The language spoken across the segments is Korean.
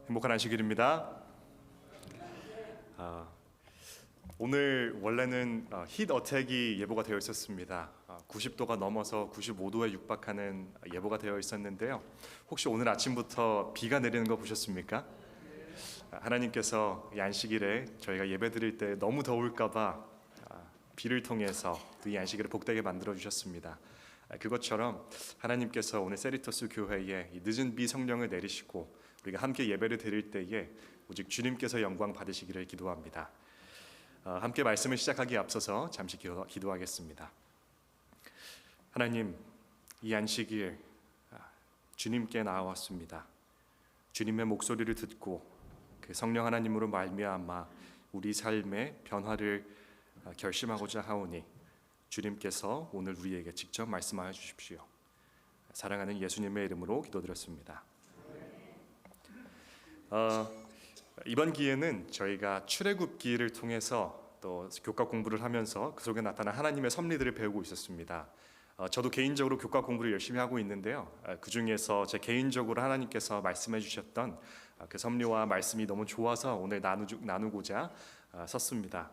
행복한 안식일입니다. 오늘 원래는 힛 어택이 예보가 되어 있었습니다. 90도가 넘어서 95도에 육박하는 예보가 되어 있었는데요. 혹시 오늘 아침부터 비가 내리는 거 보셨습니까? 하나님께서 이 안식일에 저희가 예배드릴 때 너무 더울까봐 비를 통해서 이 안식일을 복되게 만들어 주셨습니다. 그것처럼 하나님께서 오늘 세리토스 교회에 이 늦은 비 성령을 내리시고 우리가 함께 예배를 드릴 때에 오직 주님께서 영광 받으시기를 기도합니다. 함께 말씀을 시작하기에 앞서서 잠시 기도하겠습니다. 하나님, 이 안식일 주님께 나아왔습니다. 주님의 목소리를 듣고 그 성령 하나님으로 말미암아 우리 삶의 변화를 결심하고자 하오니 주님께서 오늘 우리에게 직접 말씀하여 주십시오. 사랑하는 예수님의 이름으로 기도드렸습니다. 이번 기회는 저희가 출애굽기를 통해서 또 교과 공부를 하면서 그 속에 나타난 하나님의 섭리들을 배우고 있었습니다. 저도 개인적으로 교과 공부를 열심히 하고 있는데요. 그 중에서 제 개인적으로 하나님께서 말씀해 주셨던 그 섭리와 말씀이 너무 좋아서 오늘 나누고자 썼습니다.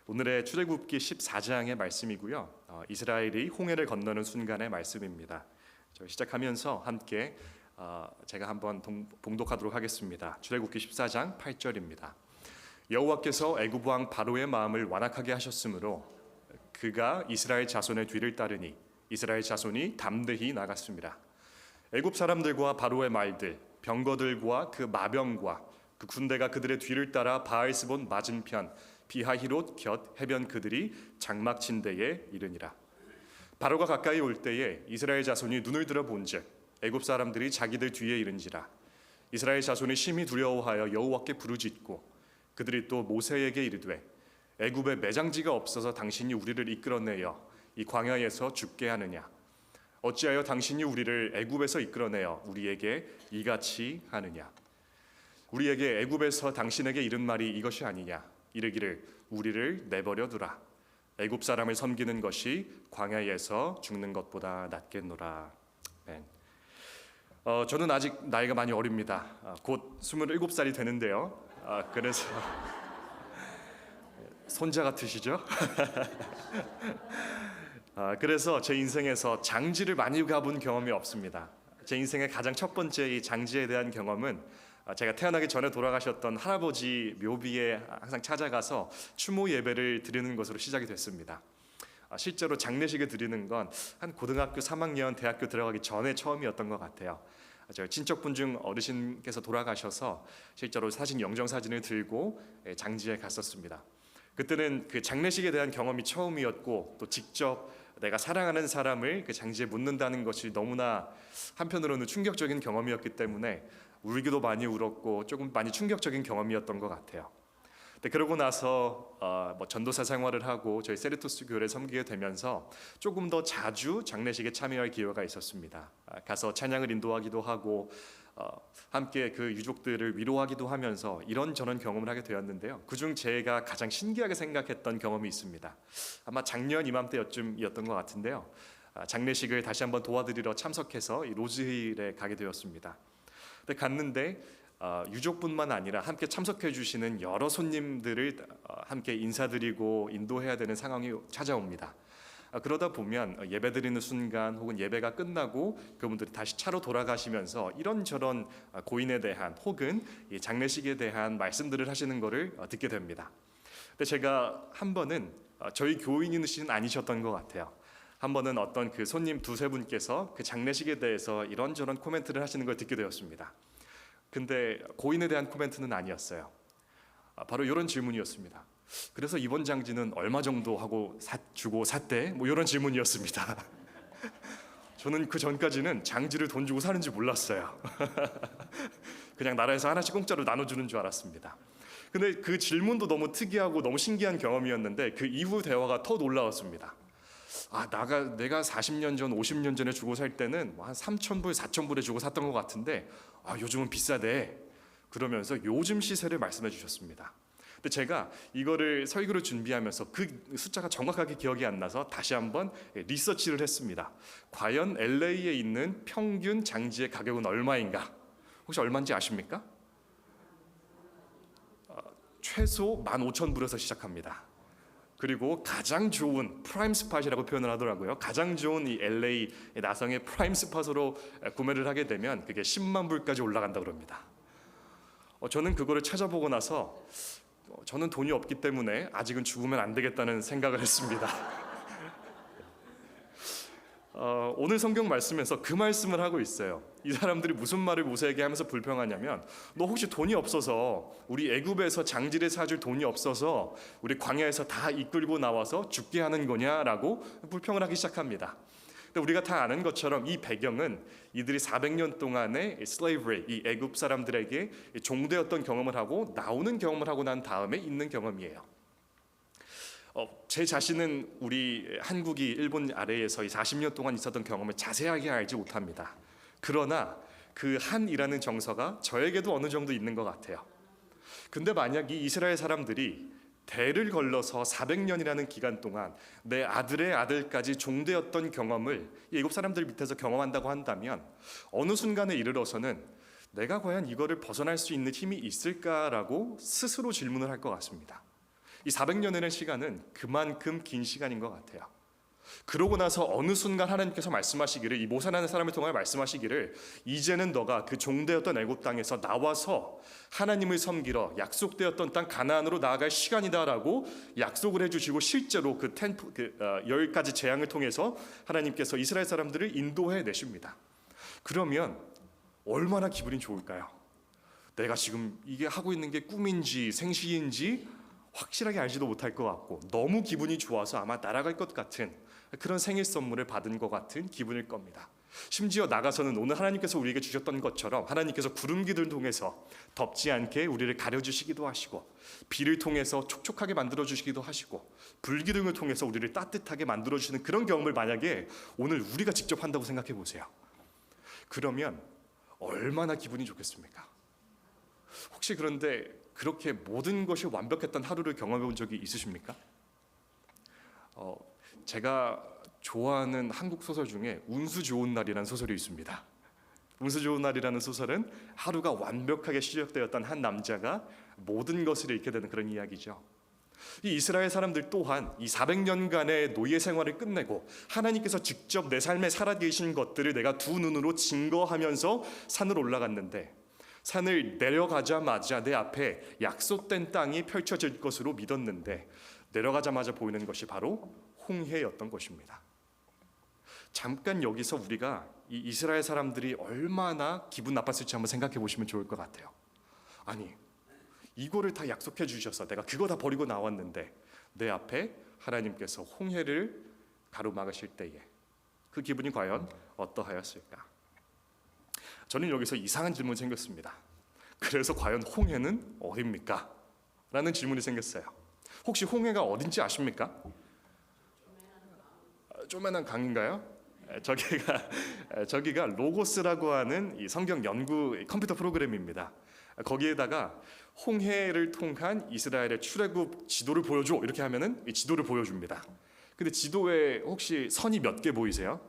오늘의 출애굽기 14장의 말씀이고요. 이스라엘이 홍해를 건너는 순간의 말씀입니다. 시작하면서 함께 제가 한번 봉독하도록 하겠습니다. 출애굽기 14장 8절입니다. 여호와께서 애굽 왕 바로의 마음을 완악하게 하셨으므로 그가 이스라엘 자손의 뒤를 따르니 이스라엘 자손이 담대히 나갔습니다. 애굽 사람들과 바로의 말들, 병거들과 그 마병과 그 군대가 그들의 뒤를 따라 바알스본 맞은편 비하히롯 곁 해변 그들이 장막 진대에 이르니라. 바로가 가까이 올 때에 이스라엘 자손이 눈을 들어 본즉 애굽 사람들이 자기들 뒤에 이른지라. 이스라엘 자손이 심히 두려워하여 여호와께 부르짖고 그들이 또 모세에게 이르되 애굽에 매장지가 없어서 당신이 우리를 이끌어내어 이 광야에서 죽게 하느냐. 어찌하여 당신이 우리를 애굽에서 이끌어내어 우리에게 이같이 하느냐. 우리에게 애굽에서 당신에게 이른 말이 이것이 아니냐. 이르기를 우리를 내버려 두라. 애굽 사람을 섬기는 것이 광야에서 죽는 것보다 낫겠노라. 저는 아직 나이가 많이 어립니다. 곧 27살이 되는데요. 그래서 손자 같으시죠? 그래서 제 인생에서 장지를 많이 가본 경험이 없습니다. 제 인생의 가장 첫 번째 이 장지에 대한 경험은 제가 태어나기 전에 돌아가셨던 할아버지 묘비에 항상 찾아가서 추모 예배를 드리는 것으로 시작이 됐습니다. 실제로 장례식을 드리는 건 한 고등학교 3학년 대학교 들어가기 전에 처음이었던 것 같아요. 저희 친척분 중 어르신께서 돌아가셔서 실제로 영정사진을 들고 장지에 갔었습니다. 그때는 그 장례식에 대한 경험이 처음이었고 또 직접 내가 사랑하는 사람을 그 장지에 묻는다는 것이 너무나 한편으로는 충격적인 경험이었기 때문에 울기도 많이 울었고 조금 많이 충격적인 경험이었던 것 같아요. 근데 그러고 나서 전도사 생활을 하고 저희 세리토스 교회를 섬기게 되면서 조금 더 자주 장례식에 참여할 기회가 있었습니다. 가서 찬양을 인도하기도 하고 함께 그 유족들을 위로하기도 하면서 이런저런 경험을 하게 되었는데요. 그중 제가 가장 신기하게 생각했던 경험이 있습니다. 아마 작년 이맘때였던 것 같은데요. 장례식을 다시 한번 도와드리러 참석해서 이 로즈힐에 가게 되었습니다. 근데 갔는데 유족뿐만 아니라 함께 참석해 주시는 여러 손님들을 함께 인사드리고 인도해야 되는 상황이 찾아옵니다. 그러다 보면 예배드리는 순간 혹은 예배가 끝나고 그분들이 다시 차로 돌아가시면서 이런저런 고인에 대한 혹은 장례식에 대한 말씀들을 하시는 것을 듣게 됩니다. 근데 제가 한 번은 저희 교인이신 아니셨던 것 같아요. 한 번은 어떤 그 손님 두세 분께서 그 장례식에 대해서 이런저런 코멘트를 하시는 걸 듣게 되었습니다. 근데 고인에 대한 코멘트는 아니었어요. 바로 이런 질문이었습니다. 그래서 이번 장지는 얼마 정도 하고 주고 샀대? 이런 질문이었습니다. 저는 그 전까지는 장지를 돈 주고 사는지 몰랐어요. 그냥 나라에서 하나씩 공짜로 나눠주는 줄 알았습니다. 근데 그 질문도 너무 특이하고 너무 신기한 경험이었는데 그 이후 대화가 더 놀라웠습니다. 내가 40년 전, 50년 전에 주고 살 때는 한 3,000불, 4,000불에 주고 샀던 것 같은데 요즘은 비싸대. 그러면서 요즘 시세를 말씀해 주셨습니다. 근데 제가 이거를 설교를 준비하면서 그 숫자가 정확하게 기억이 안 나서 다시 한번 리서치를 했습니다. 과연 LA에 있는 평균 장지의 가격은 얼마인가? 혹시 얼마인지 아십니까? 최소 15,000불에서 시작합니다. 그리고 가장 좋은 프라임 스팟이라고 표현을 하더라고요. 가장 좋은 이 LA 나성의 프라임 스팟으로 구매를 하게 되면 그게 10만 불까지 올라간다 그럽니다. 저는 그거를 찾아보고 나서 저는 돈이 없기 때문에 아직은 죽으면 안 되겠다는 생각을 했습니다. 오늘 성경 말씀에서 그 말씀을 하고 있어요. 이 사람들이 무슨 말을 모세에게 하면서 불평하냐면, 너 혹시 돈이 없어서, 우리 애굽에서 장지를 사줄 돈이 없어서 우리 광야에서 다 이끌고 나와서 죽게 하는 거냐라고 불평을 하기 시작합니다. 근데 우리가 다 아는 것처럼 이 배경은 이들이 400년 동안의 slavery, 이 애굽 사람들에게 종되었던 경험을 하고 나오는 경험을 하고 난 다음에 있는 경험이에요. 제 자신은 우리 한국이 일본 아래에서 이 40년 동안 있었던 경험을 자세하게 알지 못합니다. 그러나 그 한이라는 정서가 저에게도 어느 정도 있는 것 같아요. 근데 만약 이 이스라엘 사람들이 대를 걸러서 400년이라는 기간 동안 내 아들의 아들까지 종되었던 경험을 이 애굽 사람들 밑에서 경험한다고 한다면 어느 순간에 이르러서는 내가 과연 이거를 벗어날 수 있는 힘이 있을까라고 스스로 질문을 할 것 같습니다. 이 400년이라는 시간은 그만큼 긴 시간인 것 같아요. 그러고 나서 어느 순간 하나님께서 말씀하시기를, 이 모세라는 사람을 통하여 말씀하시기를, 이제는 너가 그 종되었던 애굽 땅에서 나와서 하나님을 섬기러 약속되었던 땅 가나안으로 나아갈 시간이다라고 약속을 해주시고, 실제로 그 10가지 재앙을 통해서 하나님께서 이스라엘 사람들을 인도해 내십니다. 그러면 얼마나 기분이 좋을까요? 내가 지금 이게 하고 있는 게 꿈인지 생시인지 확실하게 알지도 못할 것 같고, 너무 기분이 좋아서 아마 날아갈 것 같은 그런 생일 선물을 받은 것 같은 기분일 겁니다. 심지어 나가서는 오늘 하나님께서 우리에게 주셨던 것처럼 하나님께서 구름기를 통해서 덥지 않게 우리를 가려주시기도 하시고, 비를 통해서 촉촉하게 만들어주시기도 하시고, 불기둥을 통해서 우리를 따뜻하게 만들어주시는 그런 경험을 만약에 오늘 우리가 직접 한다고 생각해 보세요. 그러면 얼마나 기분이 좋겠습니까? 혹시 그런데 그렇게 모든 것이 완벽했던 하루를 경험해 본 적이 있으십니까? 제가 좋아하는 한국 소설 중에 운수 좋은 날이라는 소설이 있습니다. 운수 좋은 날이라는 소설은 하루가 완벽하게 시작되었던 한 남자가 모든 것을 잃게 되는 그런 이야기죠. 이 이스라엘 사람들 또한 이 400년간의 노예 생활을 끝내고 하나님께서 직접 내 삶에 살아계신 것들을 내가 두 눈으로 증거하면서 산을 올라갔는데, 산을 내려가자마자 내 앞에 약속된 땅이 펼쳐질 것으로 믿었는데, 내려가자마자 보이는 것이 바로 홍해였던 것입니다. 잠깐 여기서 우리가 이 이스라엘 사람들이 얼마나 기분 나빴을지 한번 생각해 보시면 좋을 것 같아요. 아니, 이거를 다 약속해 주셔서 내가 그거 다 버리고 나왔는데 내 앞에 하나님께서 홍해를 가로막으실 때에 그 기분이 과연 어떠하였을까? 저는 여기서 이상한 질문이 생겼습니다. 그래서 과연 홍해는 어디입니까? 라는 질문이 생겼어요. 혹시 홍해가 어딘지 아십니까? 쪼매난 강인가요? 저기가 로고스라고 하는 이 성경 연구 컴퓨터 프로그램입니다. 거기에다가 홍해를 통한 이스라엘의 출애굽 지도를 보여줘 이렇게 하면은 이 지도를 보여줍니다. 근데 지도에 혹시 선이 몇 개 보이세요?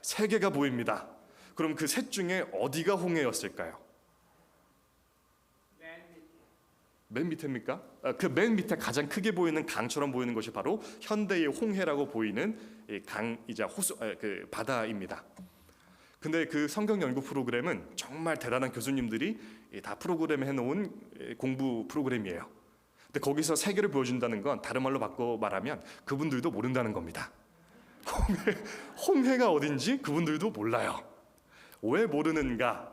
3개가 보입니다. 그럼 그 셋 중에 어디가 홍해였을까요? 맨 밑입니까? 그 맨 밑에 가장 크게 보이는 강처럼 보이는 것이 바로 현대의 홍해라고 보이는 강이자 호수, 그 바다입니다. 근데 그 성경 연구 프로그램은 정말 대단한 교수님들이 다 프로그램 해놓은 공부 프로그램이에요. 근데 거기서 3개를 보여준다는 건 다른 말로 바꿔 말하면 그분들도 모른다는 겁니다. 홍해가 어딘지 그분들도 몰라요. 왜 모르는가?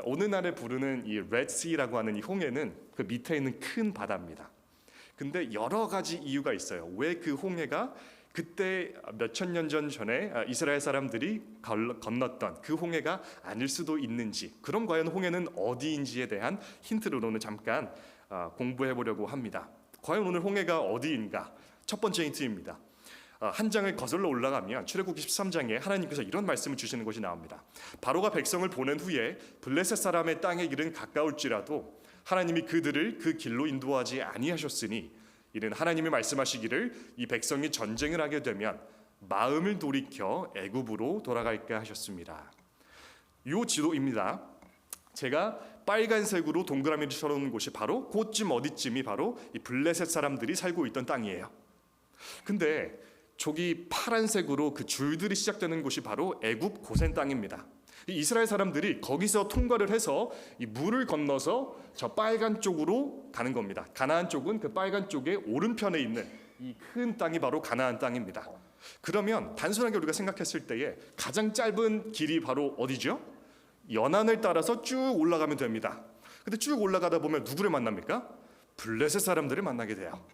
오늘날에 부르는 이 레드시라고 하는 이 홍해는 그 밑에 있는 큰 바다입니다. 근데 여러 가지 이유가 있어요. 왜 그 홍해가 그때 몇천 년 전에 이스라엘 사람들이 건넜던 그 홍해가 아닐 수도 있는지, 그럼 과연 홍해는 어디인지에 대한 힌트를 오늘 잠깐 공부해 보려고 합니다. 과연 오늘 홍해가 어디인가? 첫 번째 힌트입니다. 한 장을 거슬러 올라가면 출애굽기 13장에 하나님께서 이런 말씀을 주시는 것이 나옵니다. 바로가 백성을 보낸 후에 블레셋 사람의 땅에 이른 가까울지라도 하나님이 그들을 그 길로 인도하지 아니하셨으니, 이는 하나님이 말씀하시기를 이 백성이 전쟁을 하게 되면 마음을 돌이켜 애굽으로 돌아갈까 하셨습니다. 이 지도입니다. 제가 빨간색으로 동그라미를 쳐놓은 곳이 바로 그쯤 어디쯤이 바로 이 블레셋 사람들이 살고 있던 땅이에요. 근데 저기 파란색으로 그 줄들이 시작되는 곳이 바로 애굽 고센 땅입니다. 이 이스라엘 사람들이 거기서 통과를 해서 이 물을 건너서 저 빨간 쪽으로 가는 겁니다. 가나안 쪽은 그 빨간 쪽의 오른편에 있는 이 큰 땅이 바로 가나안 땅입니다. 그러면 단순하게 우리가 생각했을 때에 가장 짧은 길이 바로 어디죠? 연안을 따라서 쭉 올라가면 됩니다. 근데 쭉 올라가다 보면 누구를 만납니까? 블레셋 사람들을 만나게 돼요.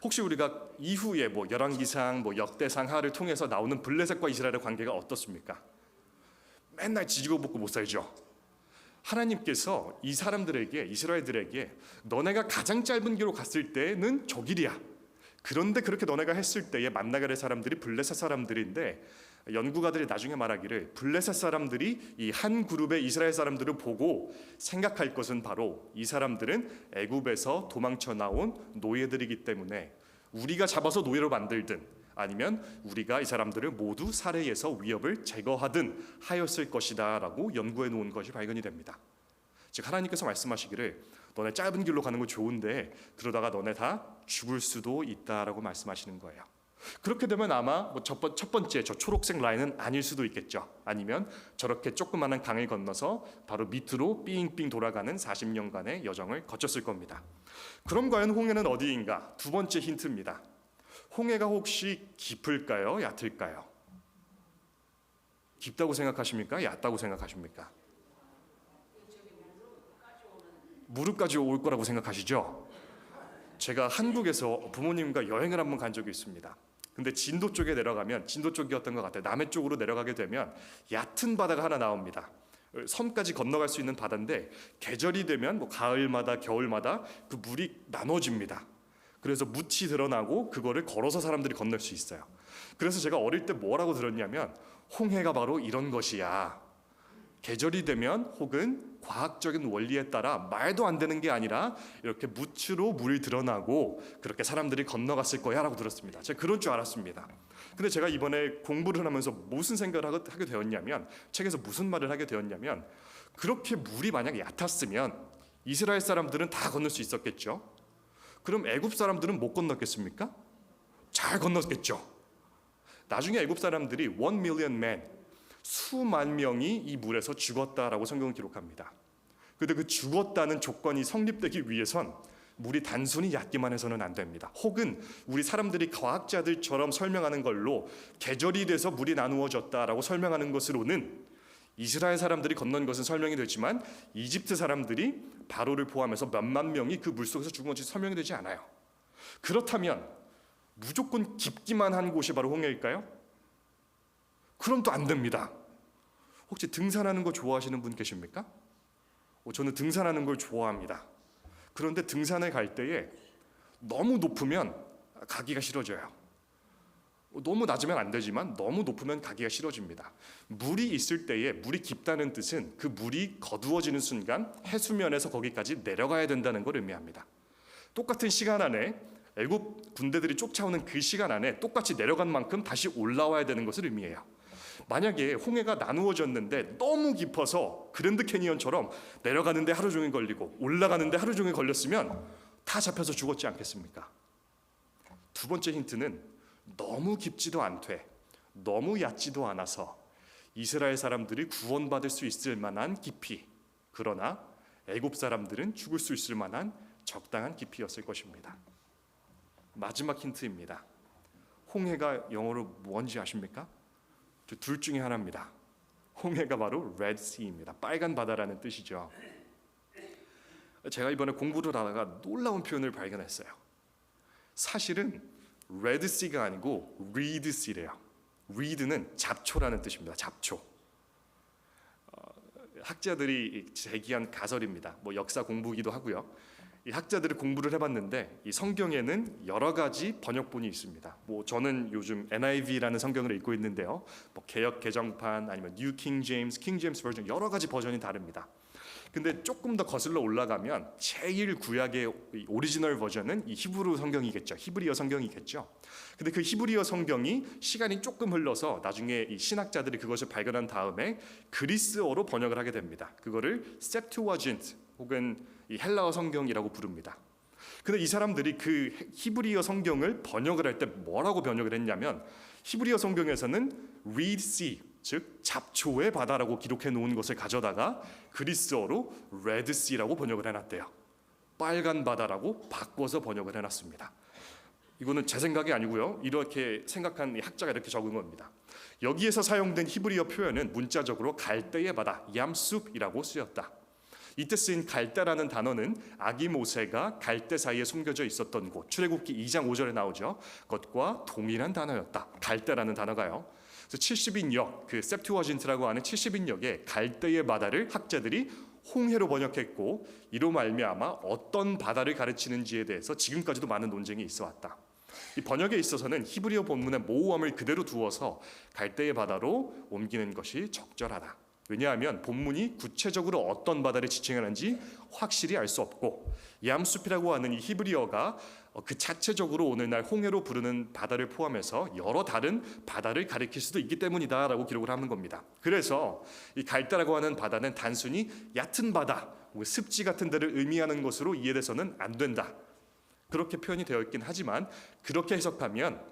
혹시 우리가 이후에 뭐 열왕기상, 뭐 역대상 하를 통해서 나오는 블레셋과 이스라엘의 관계가 어떻습니까? 맨날 지지고 볶고 못 살죠. 하나님께서 이 사람들에게, 이스라엘들에게 너네가 가장 짧은 길로 갔을 때는 저 길이야. 그런데 그렇게 너네가 했을 때에 만나게 될 사람들이 블레셋 사람들인데, 연구가들이 나중에 말하기를 블레셋 사람들이 이 한 그룹의 이스라엘 사람들을 보고 생각할 것은 바로 이 사람들은 애굽에서 도망쳐 나온 노예들이기 때문에 우리가 잡아서 노예로 만들든 아니면 우리가 이 사람들을 모두 살해해서 위협을 제거하든 하였을 것이다 라고 연구해 놓은 것이 발견이 됩니다. 즉 하나님께서 말씀하시기를 너네 짧은 길로 가는 거 좋은데 그러다가 너네 다 죽을 수도 있다라고 말씀하시는 거예요. 그렇게 되면 아마 뭐 첫 번째 저 초록색 라인은 아닐 수도 있겠죠. 아니면 저렇게 조그마한 강을 건너서 바로 밑으로 삥삥 돌아가는 40년간의 여정을 거쳤을 겁니다. 그럼 과연 홍해는 어디인가? 두 번째 힌트입니다. 홍해가 혹시 깊을까요? 얕을까요? 깊다고 생각하십니까? 얕다고 생각하십니까? 무릎까지 올 거라고 생각하시죠? 제가 한국에서 부모님과 여행을 한번 간 적이 있습니다. 근데 진도 쪽에 내려가면, 진도 쪽이었던 것 같아요. 남해 쪽으로 내려가게 되면 얕은 바다가 하나 나옵니다. 섬까지 건너갈 수 있는 바다인데 계절이 되면 뭐 가을마다 겨울마다 그 물이 나눠집니다. 그래서 묻이 드러나고 그거를 걸어서 사람들이 건널 수 있어요. 그래서 제가 어릴 때 뭐라고 들었냐면 홍해가 바로 이런 것이야. 계절이 되면 혹은 과학적인 원리에 따라 말도 안 되는 게 아니라 이렇게 묻으로 물이 드러나고 그렇게 사람들이 건너갔을 거야 라고 들었습니다. 제가 그런 줄 알았습니다. 근데 제가 이번에 공부를 하면서 무슨 생각을 하게 되었냐면, 책에서 무슨 말을 하게 되었냐면, 그렇게 물이 만약에 얕았으면 이스라엘 사람들은 다 건널 수 있었겠죠. 그럼 애굽 사람들은 못 건넜겠습니까? 잘 건넜겠죠. 나중에 애굽 사람들이 1 million men, 수만 명이 이 물에서 죽었다라고 성경은 기록합니다. 그런데 그 죽었다는 조건이 성립되기 위해선 물이 단순히 얕기만 해서는 안 됩니다. 혹은 우리 사람들이 과학자들처럼 설명하는 걸로 계절이 돼서 물이 나누어졌다라고 설명하는 것으로는 이스라엘 사람들이 건넌 것은 설명이 되지만 이집트 사람들이 바로를 포함해서 몇만 명이 그 물속에서 죽은 것이 설명이 되지 않아요. 그렇다면 무조건 깊기만 한 곳이 바로 홍해일까요? 그럼 또 안 됩니다. 혹시 등산하는 거 좋아하시는 분 계십니까? 저는 등산하는 걸 좋아합니다. 그런데 등산을 갈 때에 너무 높으면 가기가 싫어져요. 너무 낮으면 안 되지만 너무 높으면 가기가 싫어집니다. 물이 있을 때에, 물이 깊다는 뜻은 그 물이 거두어지는 순간 해수면에서 거기까지 내려가야 된다는 걸 의미합니다. 똑같은 시간 안에 애굽 군대들이 쫓아오는 그 시간 안에 똑같이 내려간 만큼 다시 올라와야 되는 것을 의미해요. 만약에 홍해가 나누어졌는데 너무 깊어서 그랜드 캐니언처럼 내려가는데 하루 종일 걸리고 올라가는데 하루 종일 걸렸으면 다 잡혀서 죽었지 않겠습니까? 두 번째 힌트는 너무 깊지도 않되 너무 얕지도 않아서 이스라엘 사람들이 구원받을 수 있을 만한 깊이, 그러나 애굽 사람들은 죽을 수 있을 만한 적당한 깊이였을 것입니다. 마지막 힌트입니다. 홍해가 영어로 뭔지 아십니까? 저 둘 중에 하나입니다. 홍해가 바로 Red Sea입니다. 빨간 바다라는 뜻이죠. 제가 이번에 공부를 하다가 놀라운 표현을 발견했어요. 사실은 Red Sea가 아니고 Reed Sea래요. Reed는 잡초라는 뜻입니다. 잡초. 학자들이 제기한 가설입니다. 뭐 역사 공부이기도 하고요. 이 학자들이 공부를 해봤는데 이 성경에는 여러 가지 번역본이 있습니다. 뭐 저는 요즘 NIV라는 성경을 읽고 있는데요. 뭐 개역 개정판 아니면 New King James, King James 버전 여러 가지 버전이 다릅니다. 근데 조금 더 거슬러 올라가면 제일 구약의 오리지널 버전은 이 히브리 성경이겠죠. 히브리어 성경이겠죠. 근데 그 히브리어 성경이 시간이 조금 흘러서 나중에 이 신학자들이 그것을 발견한 다음에 그리스어로 번역을 하게 됩니다. 그거를 Septuagint 혹은 이 헬라어 성경이라고 부릅니다. 근데 이 사람들이 그 히브리어 성경을 번역을 할 때 뭐라고 번역을 했냐면 히브리어 성경에서는 Reed Sea, 즉 잡초의 바다라고 기록해 놓은 것을 가져다가 그리스어로 Red Sea라고 번역을 해놨대요. 빨간 바다라고 바꿔서 번역을 해놨습니다. 이거는 제 생각이 아니고요. 이렇게 생각한 학자가 이렇게 적은 겁니다. 여기에서 사용된 히브리어 표현은 문자적으로 갈대의 바다, 얌숲이라고 쓰였다. 이때 쓰인 갈대라는 단어는 아기 모세가 갈대 사이에 숨겨져 있었던 곳, 출애굽기 2장 5절에 나오죠. 그것과 동일한 단어였다. 갈대라는 단어가요. 그래서 70인역, 그 셉투어진트라고 하는 70인역에 갈대의 바다를 학자들이 홍해로 번역했고, 이로 말미암아 어떤 바다를 가르치는지에 대해서 지금까지도 많은 논쟁이 있어 왔다. 이 번역에 있어서는 히브리어 본문의 모호함을 그대로 두어서 갈대의 바다로 옮기는 것이 적절하다. 왜냐하면 본문이 구체적으로 어떤 바다를 지칭하는지 확실히 알 수 없고, 얌숲이라고 하는 이 히브리어가 그 자체적으로 오늘날 홍해로 부르는 바다를 포함해서 여러 다른 바다를 가리킬 수도 있기 때문이다라고 기록을 하는 겁니다. 그래서 이 갈대라고 하는 바다는 단순히 얕은 바다, 습지 같은 데를 의미하는 것으로 이해돼서는 안 된다. 그렇게 표현이 되어 있긴 하지만 그렇게 해석하면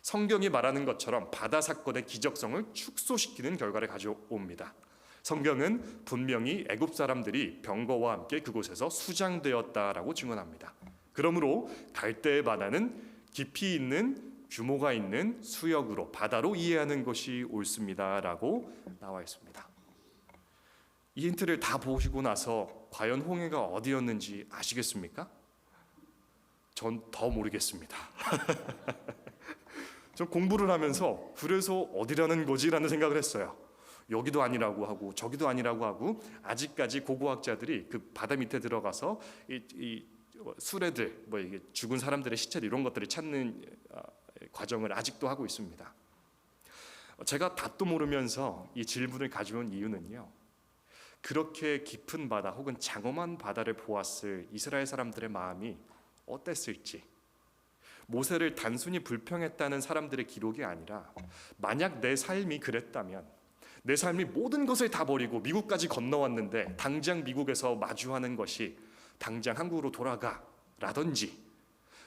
성경이 말하는 것처럼 바다 사건의 기적성을 축소시키는 결과를 가져옵니다. 성경은 분명히 애굽 사람들이 병거와 함께 그곳에서 수장되었다라고 증언합니다. 그러므로 갈대의 바다는 깊이 있는 규모가 있는 수역으로 바다로 이해하는 것이 옳습니다라고 나와 있습니다. 이 힌트를 다 보시고 나서 과연 홍해가 어디였는지 아시겠습니까? 전 더 모르겠습니다. 전 공부를 하면서 그래서 어디라는 거지라는 생각을 했어요. 여기도 아니라고 하고 저기도 아니라고 하고, 아직까지 고고학자들이 그 바다 밑에 들어가서 이 수레들, 이게 죽은 사람들의 시체들 이런 것들을 찾는 과정을 아직도 하고 있습니다. 제가 답도 모르면서 이 질문을 가져온 이유는요, 그렇게 깊은 바다 혹은 장엄한 바다를 보았을 이스라엘 사람들의 마음이 어땠을지, 모세를 단순히 불평했다는 사람들의 기록이 아니라 만약 내 삶이 그랬다면, 내 삶이 모든 것을 다 버리고 미국까지 건너왔는데 당장 미국에서 마주하는 것이 당장 한국으로 돌아가 라든지,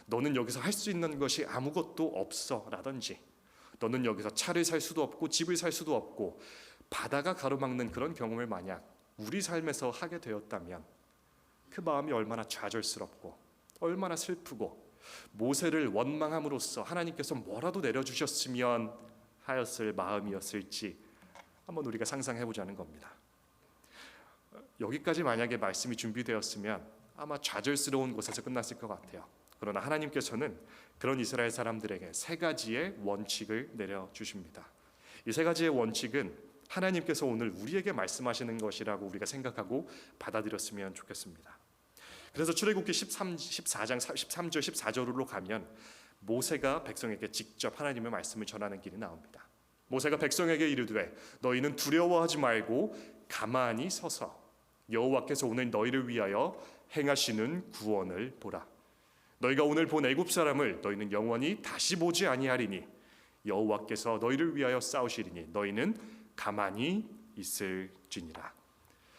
너는 여기서 할 수 있는 것이 아무것도 없어 라든지, 너는 여기서 차를 살 수도 없고 집을 살 수도 없고 바다가 가로막는 그런 경험을 만약 우리 삶에서 하게 되었다면 그 마음이 얼마나 좌절스럽고 얼마나 슬프고 모세를 원망함으로써 하나님께서 뭐라도 내려주셨으면 하였을 마음이었을지 한번 우리가 상상해보자는 겁니다. 여기까지 만약에 말씀이 준비되었으면 아마 좌절스러운 곳에서 끝났을 것 같아요. 그러나 하나님께서는 그런 이스라엘 사람들에게 세 가지의 원칙을 내려주십니다. 이 세 가지의 원칙은 하나님께서 오늘 우리에게 말씀하시는 것이라고 우리가 생각하고 받아들였으면 좋겠습니다. 그래서 출애굽기 14장 13절 14절로 가면 모세가 백성에게 직접 하나님의 말씀을 전하는 길이 나옵니다. 모세가 백성에게 이르되 너희는 두려워하지 말고 가만히 서서 여호와께서 오늘 너희를 위하여 행하시는 구원을 보라. 너희가 오늘 본 애굽 사람을 너희는 영원히 다시 보지 아니하리니 여호와께서 너희를 위하여 싸우시리니 너희는 가만히 있을지니라.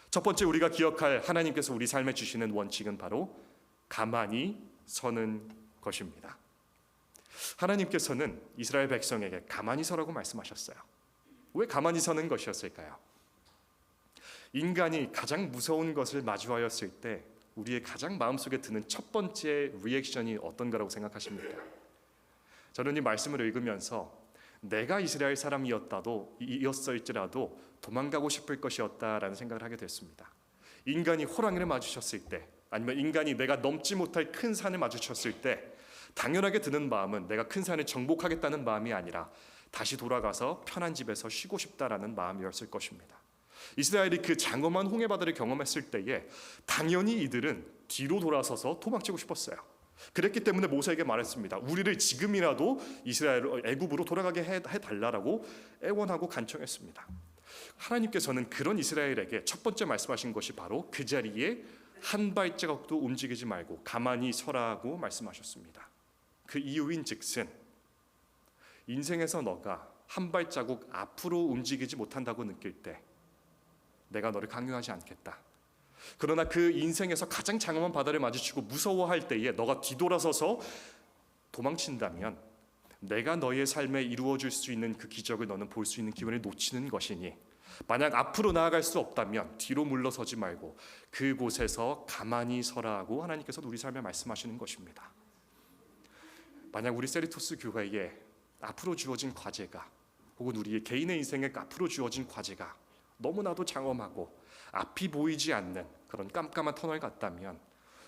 첫 번째 우리가 기억할 하나님께서 우리 삶에 주시는 원칙은 바로 가만히 서는 것입니다. 하나님께서는 이스라엘 백성에게 가만히 서라고 말씀하셨어요. 왜 가만히 서는 것이었을까요? 인간이 가장 무서운 것을 마주하였을 때 우리의 가장 마음속에 드는 첫 번째 리액션이 어떤가라고 생각하십니까? 저는 이 말씀을 읽으면서 내가 이스라엘 사람이었을지라도 도망가고 싶을 것이었다라는 생각을 하게 됐습니다. 인간이 호랑이를 마주쳤을 때, 아니면 인간이 내가 넘지 못할 큰 산을 마주쳤을 때 당연하게 드는 마음은 내가 큰 산을 정복하겠다는 마음이 아니라 다시 돌아가서 편한 집에서 쉬고 싶다라는 마음이었을 것입니다. 이스라엘이 그 장엄한 홍해바다를 경험했을 때에 당연히 이들은 뒤로 돌아서서 도망치고 싶었어요. 그랬기 때문에 모세에게 말했습니다. 우리를 지금이라도 이스라엘 애굽으로 돌아가게 해달라고 애원하고 간청했습니다. 하나님께서는 그런 이스라엘에게 첫 번째 말씀하신 것이 바로 그 자리에 한 발자국도 움직이지 말고 가만히 서라고 말씀하셨습니다. 그 이유인즉슨 인생에서 너가 한 발자국 앞으로 움직이지 못한다고 느낄 때 내가 너를 강요하지 않겠다. 그러나 그 인생에서 가장 장엄한 바다를 마주치고 무서워할 때에 너가 뒤돌아서서 도망친다면 내가 너의 삶에 이루어줄 수 있는 그 기적을 너는 볼 수 있는 기회를 놓치는 것이니, 만약 앞으로 나아갈 수 없다면 뒤로 물러서지 말고 그곳에서 가만히 서라 하고 하나님께서 우리 삶에 말씀하시는 것입니다. 만약 우리 세리토스 교회에 앞으로 주어진 과제가, 혹은 우리의 개인의 인생에 앞으로 주어진 과제가 너무나도 장엄하고 앞이 보이지 않는 그런 깜깜한 터널 같다면,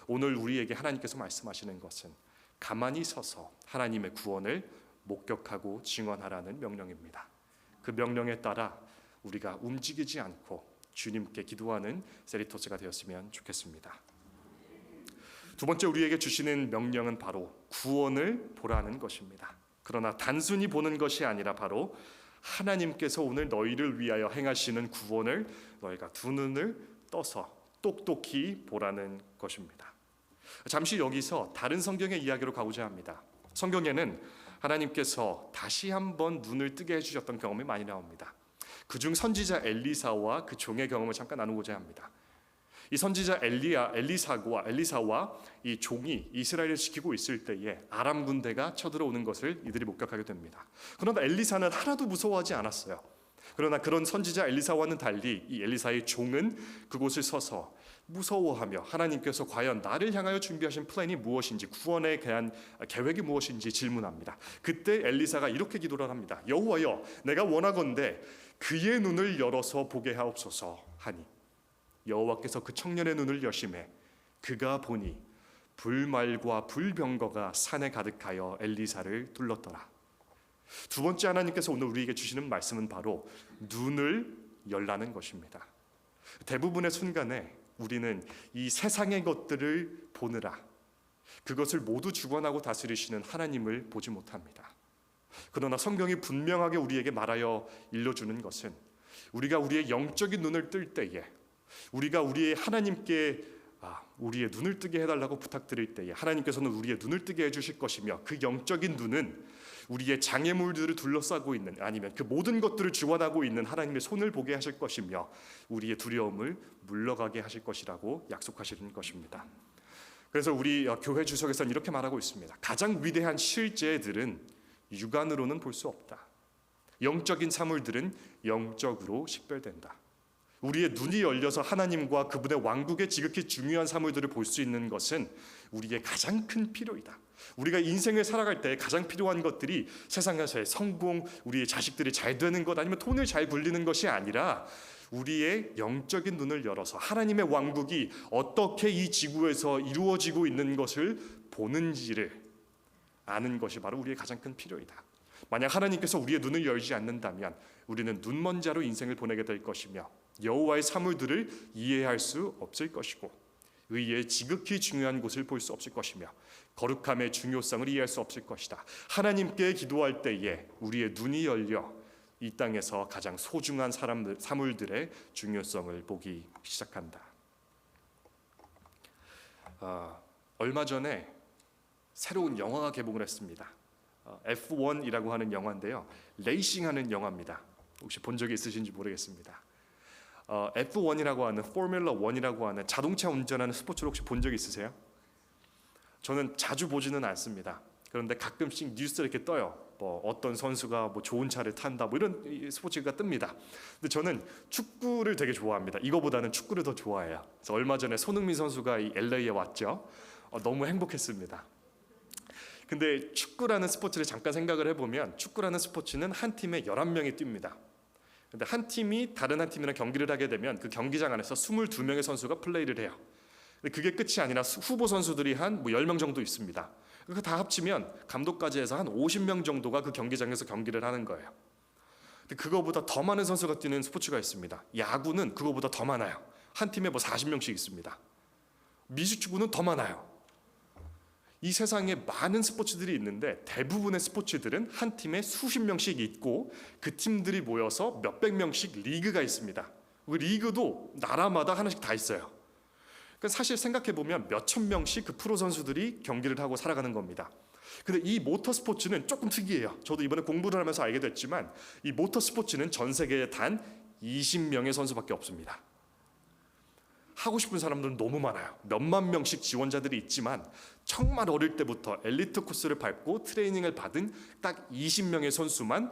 오늘 우리에게 하나님께서 말씀하시는 것은 가만히 서서 하나님의 구원을 목격하고 증언하라는 명령입니다. 그 명령에 따라 우리가 움직이지 않고 주님께 기도하는 세리토스가 되었으면 좋겠습니다. 두 번째 우리에게 주시는 명령은 바로 구원을 보라는 것입니다. 그러나 단순히 보는 것이 아니라 바로 하나님께서 오늘 너희를 위하여 행하시는 구원을 너희가 두 눈을 떠서 똑똑히 보라는 것입니다. 잠시 여기서 다른 성경의 이야기로 가고자 합니다. 성경에는 하나님께서 다시 한번 눈을 뜨게 해주셨던 경험이 많이 나옵니다. 그중 선지자 엘리사와 그 종의 경험을 잠깐 나누고자 합니다. 이 선지자 엘리사와 이 종이 이스라엘을 지키고 있을 때에 아람 군대가 쳐들어오는 것을 이들이 목격하게 됩니다. 그러나 엘리사는 하나도 무서워하지 않았어요. 그러나 그런 선지자 엘리사와는 달리 이 엘리사의 종은 그곳을 서서 무서워하며 하나님께서 과연 나를 향하여 준비하신 플랜이 무엇인지, 구원에 대한 계획이 무엇인지 질문합니다. 그때 엘리사가 이렇게 기도를 합니다. 여호와여, 내가 원하건대 그의 눈을 열어서 보게 하옵소서 하니, 여호와께서 그 청년의 눈을 여심해 그가 보니 불말과 불병거가 산에 가득하여 엘리사를 둘렀더라. 두 번째 하나님께서 오늘 우리에게 주시는 말씀은 바로 눈을 열라는 것입니다. 대부분의 순간에 우리는 이 세상의 것들을 보느라 그것을 모두 주관하고 다스리시는 하나님을 보지 못합니다. 그러나 성경이 분명하게 우리에게 말하여 일러주는 것은, 우리가 우리의 영적인 눈을 뜰 때에, 우리가 우리의 하나님께 우리의 눈을 뜨게 해달라고 부탁드릴 때에 하나님께서는 우리의 눈을 뜨게 해주실 것이며, 그 영적인 눈은 우리의 장애물들을 둘러싸고 있는, 아니면 그 모든 것들을 주관하고 있는 하나님의 손을 보게 하실 것이며 우리의 두려움을 물러가게 하실 것이라고 약속하시는 것입니다. 그래서 우리 교회 주석에서는 이렇게 말하고 있습니다. 가장 위대한 실제들은 육안으로는 볼 수 없다. 영적인 사물들은 영적으로 식별된다. 우리의 눈이 열려서 하나님과 그분의 왕국의 지극히 중요한 사물들을 볼 수 있는 것은 우리의 가장 큰 필요이다. 우리가 인생을 살아갈 때 가장 필요한 것들이 세상에서의 성공, 우리의 자식들이 잘 되는 것, 아니면 돈을 잘 불리는 것이 아니라 우리의 영적인 눈을 열어서 하나님의 왕국이 어떻게 이 지구에서 이루어지고 있는 것을 보는지를 아는 것이 바로 우리의 가장 큰 필요이다. 만약 하나님께서 우리의 눈을 열지 않는다면 우리는 눈먼 자로 인생을 보내게 될 것이며 여호와의 사물들을 이해할 수 없을 것이고, 의의 지극히 중요한 곳을 볼 수 없을 것이며 거룩함의 중요성을 이해할 수 없을 것이다. 하나님께 기도할 때에 우리의 눈이 열려 이 땅에서 가장 소중한 사물들의 중요성을 보기 시작한다. 얼마 전에 새로운 영화가 개봉을 했습니다. F1이라고 하는 영화인데요, 레이싱하는 영화입니다. 혹시 본 적이 있으신지 모르겠습니다. F1이라고 하는, 포뮬러 1이라고 하는 자동차 운전하는 스포츠를 혹시 본 적 있으세요? 저는 자주 보지는 않습니다. 그런데 가끔씩 뉴스에 이렇게 떠요. 뭐 어떤 선수가 뭐 좋은 차를 탄다, 뭐 이런 스포츠가 뜹니다. 근데 저는 축구를 되게 좋아합니다. 이거보다는 축구를 더 좋아해요. 그래서 얼마 전에 손흥민 선수가 이 LA에 왔죠. 너무 행복했습니다. 근데 축구라는 스포츠를 잠깐 생각을 해보면, 축구라는 스포츠는 한 팀에 11명이 뜁니다. 근데 한 팀이 다른 한 팀이랑 경기를 하게 되면 그 경기장 안에서 22명의 선수가 플레이를 해요. 근데 그게 끝이 아니라 후보 선수들이 한 10명 정도 있습니다. 그거 다 합치면 감독까지 해서 한 50명 정도가 그 경기장에서 경기를 하는 거예요. 근데 그거보다 더 많은 선수가 뛰는 스포츠가 있습니다. 야구는 그거보다 더 많아요. 한 팀에 40명씩 있습니다. 미식축구는 더 많아요. 이 세상에 많은 스포츠들이 있는데 대부분의 스포츠들은 한 팀에 수십 명씩 있고 그 팀들이 모여서 몇백 명씩 리그가 있습니다. 그 리그도 나라마다 하나씩 다 있어요. 그러니까 사실 생각해보면 몇천 명씩 그 프로 선수들이 경기를 하고 살아가는 겁니다. 근데 이 모터 스포츠는 조금 특이해요. 저도 이번에 공부를 하면서 알게 됐지만 이 모터 스포츠는 전 세계에 단 20명의 선수밖에 없습니다. 하고 싶은 사람들은 너무 많아요. 몇만 명씩 지원자들이 있지만 정말 어릴 때부터 엘리트 코스를 밟고 트레이닝을 받은 딱 20명의 선수만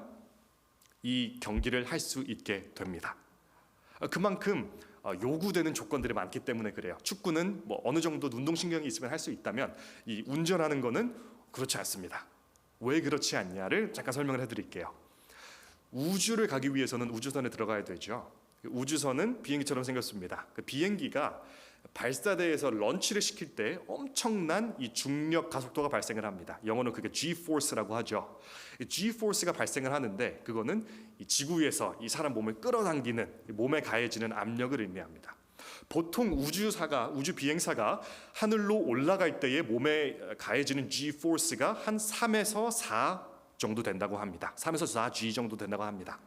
이 경기를 할 수 있게 됩니다. 그만큼 요구되는 조건들이 많기 때문에 그래요. 축구는 뭐 어느 정도 운동신경이 있으면 할 수 있다면 이 운전하는 거는 그렇지 않습니다. 왜 그렇지 않냐를 잠깐 설명을 해드릴게요. 우주를 가기 위해서는 우주선에 들어가야 되죠. 우주선은 비행기처럼 생겼습니다. 그 비행기가 발사대에서 런치를 시킬 때 엄청난 이 중력 가속도가 발생을 합니다. 영어는 그게 G-force라고 하죠. 이 G-force가 발생을 하는데 그거는 이 지구 위에서 이 사람 몸을 끌어당기는 몸에 가해지는 압력을 의미합니다. 보통 우주 비행사가 하늘로 올라갈 때에 몸에 가해지는 G-force가 한 3에서 4 정도 된다고 합니다. 3에서 4G 정도 된다고 합니다.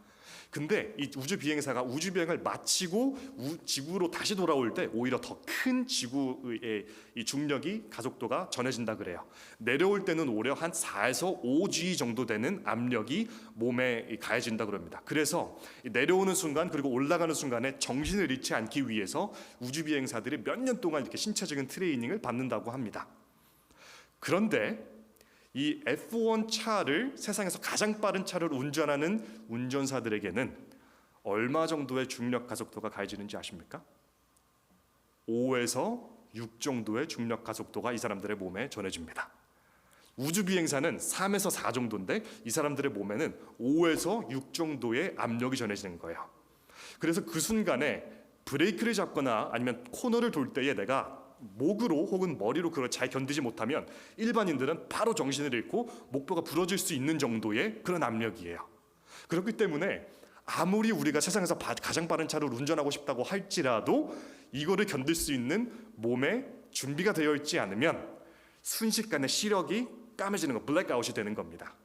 근데 이 우주 비행사가 우주 비행을 마치고 지구로 다시 돌아올 때 오히려 더 큰 지구의 이 중력이 가속도가 전해진다 그래요. 내려올 때는 오히려 한 4에서 5G 정도 되는 압력이 몸에 가해진다 그럽니다. 그래서 내려오는 순간 그리고 올라가는 순간에 정신을 잃지 않기 위해서 우주 비행사들이 몇 년 동안 이렇게 신체적인 트레이닝을 받는다고 합니다. 그런데 이 F1 차를 세상에서 가장 빠른 차를 운전하는 운전사들에게는 얼마 정도의 중력 가속도가 가해지는지 아십니까? 5에서 6 정도의 중력 가속도가 이 사람들의 몸에 전해집니다. 우주 비행사는 3에서 4 정도인데 이 사람들의 몸에는 5에서 6 정도의 압력이 전해지는 거예요. 그래서 그 순간에 브레이크를 잡거나 아니면 코너를 돌 때에 내가 목으로 혹은 머리로 그걸 잘 견디지 못하면 일반인들은 바로 정신을 잃고 목뼈가 부러질 수 있는 정도의 그런 압력이에요. 그렇기 때문에 아무리 우리가 세상에서 가장 빠른 차를 운전하고 싶다고 할지라도 이거를 견딜 수 있는 몸에 준비가 되어 있지 않으면 순식간에 시력이 까매지는 거, 블랙아웃이 되는 겁니다.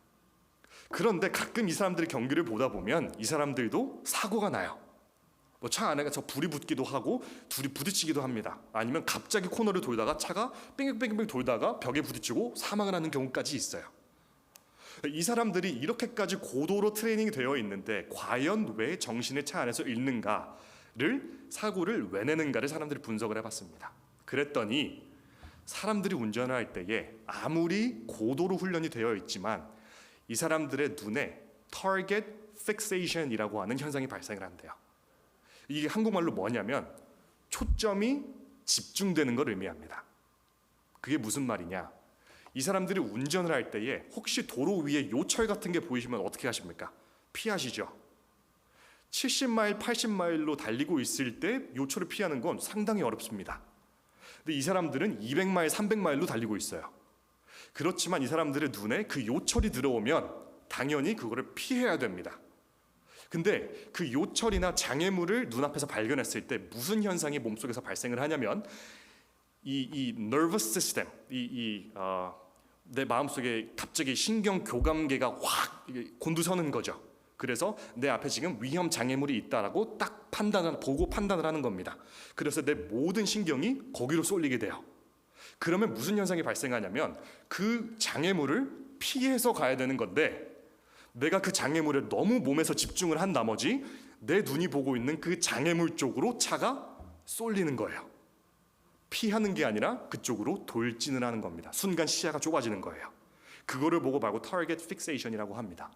그런데 가끔 이 사람들의 경기를 보다 보면 이 사람들도 사고가 나요. 뭐 차 안에서 불이 붙기도 하고 둘이 부딪히기도 합니다. 아니면 갑자기 코너를 돌다가 차가 뺑뺑뺑뺑 돌다가 벽에 부딪히고 사망을 하는 경우까지 있어요. 이 사람들이 이렇게까지 고도로 트레이닝이 되어 있는데 과연 왜 정신을 차 안에서 잃는가를 사고를 왜 내는가를 사람들이 분석을 해봤습니다. 그랬더니 사람들이 운전을 할 때에 아무리 고도로 훈련이 되어 있지만 이 사람들의 눈에 target fixation이라고 하는 현상이 발생을 한대요. 이게 한국말로 뭐냐면 초점이 집중되는 걸 의미합니다. 그게 무슨 말이냐? 이 사람들이 운전을 할 때에 혹시 도로 위에 요철 같은 게 보이시면 어떻게 하십니까? 피하시죠. 70마일, 80마일로 달리고 있을 때 요철을 피하는 건 상당히 어렵습니다. 근데 이 사람들은 200마일, 300마일로 달리고 있어요. 그렇지만 이 사람들의 눈에 그 요철이 들어오면 당연히 그거를 피해야 됩니다. 근데 그 요철이나 장애물을 눈앞에서 발견했을 때 무슨 현상이 몸속에서 발생을 하냐면 이 nervous system, 내 마음속에 갑자기 신경 교감계가 확 곤두서는 거죠. 그래서 내 앞에 지금 위험 장애물이 있다라고 딱 보고 판단을 하는 겁니다. 그래서 내 모든 신경이 거기로 쏠리게 돼요. 그러면 무슨 현상이 발생하냐면 그 장애물을 피해서 가야 되는 건데 내가 그 장애물에 너무 몸에서 집중을 한 나머지 내 눈이 보고 있는 그 장애물 쪽으로 차가 쏠리는 거예요. 피하는 게 아니라 그쪽으로 돌진을 하는 겁니다. 순간 시야가 좁아지는 거예요. 그거를 보고 말고 target fixation이라고 합니다.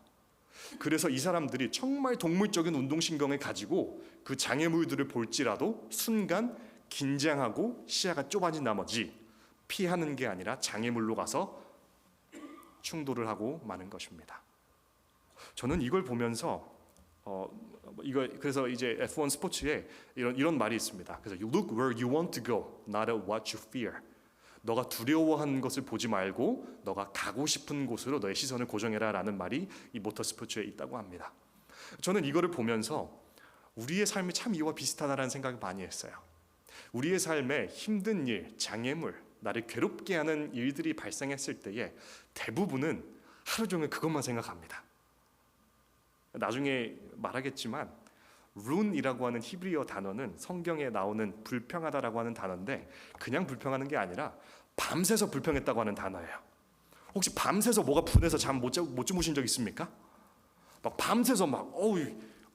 그래서 이 사람들이 정말 동물적인 운동신경을 가지고 그 장애물들을 볼지라도 순간 긴장하고 시야가 좁아진 나머지 피하는 게 아니라 장애물로 가서 충돌을 하고 마는 것입니다. 저는 이걸 보면서 그래서 이제 F1 스포츠에 이런 말이 있습니다. 그래서 You look where you want to go, not at what you fear. 너가 두려워하는 것을 보지 말고 너가 가고 싶은 곳으로 너의 시선을 고정해라라는 말이 이 모터 스포츠에 있다고 합니다. 저는 이거를 보면서 우리의 삶이 참 이와 비슷하다라는 생각을 많이 했어요. 우리의 삶에 힘든 일, 장애물, 나를 괴롭게 하는 일들이 발생했을 때에 대부분은 하루 종일 그것만 생각합니다. 나중에 말하겠지만 룬이라고 하는 히브리어 단어는 성경에 나오는 불평하다라고 하는 단어인데 그냥 불평하는 게 아니라 밤새서 불평했다고 하는 단어예요. 혹시 밤새서 뭐가 분해서 잠 못 주무신 적 있습니까? 막 밤새서 막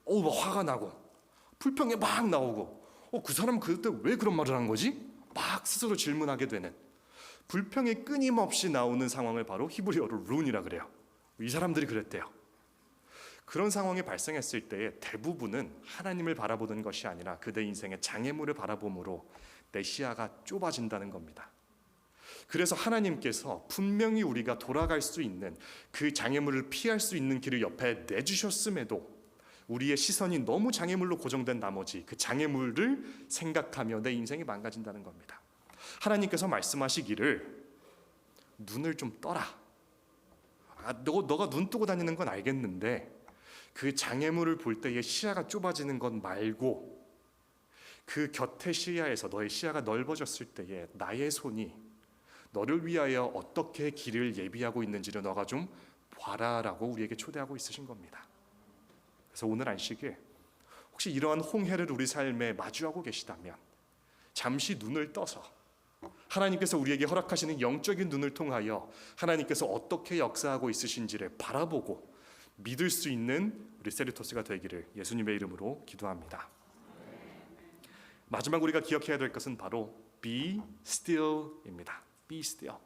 화가 나고 불평이 막 나오고 그 사람은 그때 왜 그런 말을 한 거지? 막 스스로 질문하게 되는 불평이 끊임없이 나오는 상황을 바로 히브리어로 룬이라 그래요. 이 사람들이 그랬대요. 그런 상황이 발생했을 때에 대부분은 하나님을 바라보는 것이 아니라 그대 인생의 장애물을 바라봄으로 내 시야가 좁아진다는 겁니다. 그래서 하나님께서 분명히 우리가 돌아갈 수 있는 그 장애물을 피할 수 있는 길을 옆에 내주셨음에도 우리의 시선이 너무 장애물로 고정된 나머지 그 장애물을 생각하며 내 인생이 망가진다는 겁니다. 하나님께서 말씀하시기를 눈을 좀 떠라. 너가 눈 뜨고 다니는 건 알겠는데 그 장애물을 볼 때의 시야가 좁아지는 것 말고 그 곁의 시야에서 너의 시야가 넓어졌을 때에 나의 손이 너를 위하여 어떻게 길을 예비하고 있는지를 너가 좀 봐라라고 우리에게 초대하고 있으신 겁니다. 그래서 오늘 안식일 혹시 이러한 홍해를 우리 삶에 마주하고 계시다면 잠시 눈을 떠서 하나님께서 우리에게 허락하시는 영적인 눈을 통하여 하나님께서 어떻게 역사하고 있으신지를 바라보고 믿을 수 있는 우리 세리토스가 되기를 예수님의 이름으로 기도합니다. 마지막 우리가 기억해야 될 것은 바로 be still입니다. be still.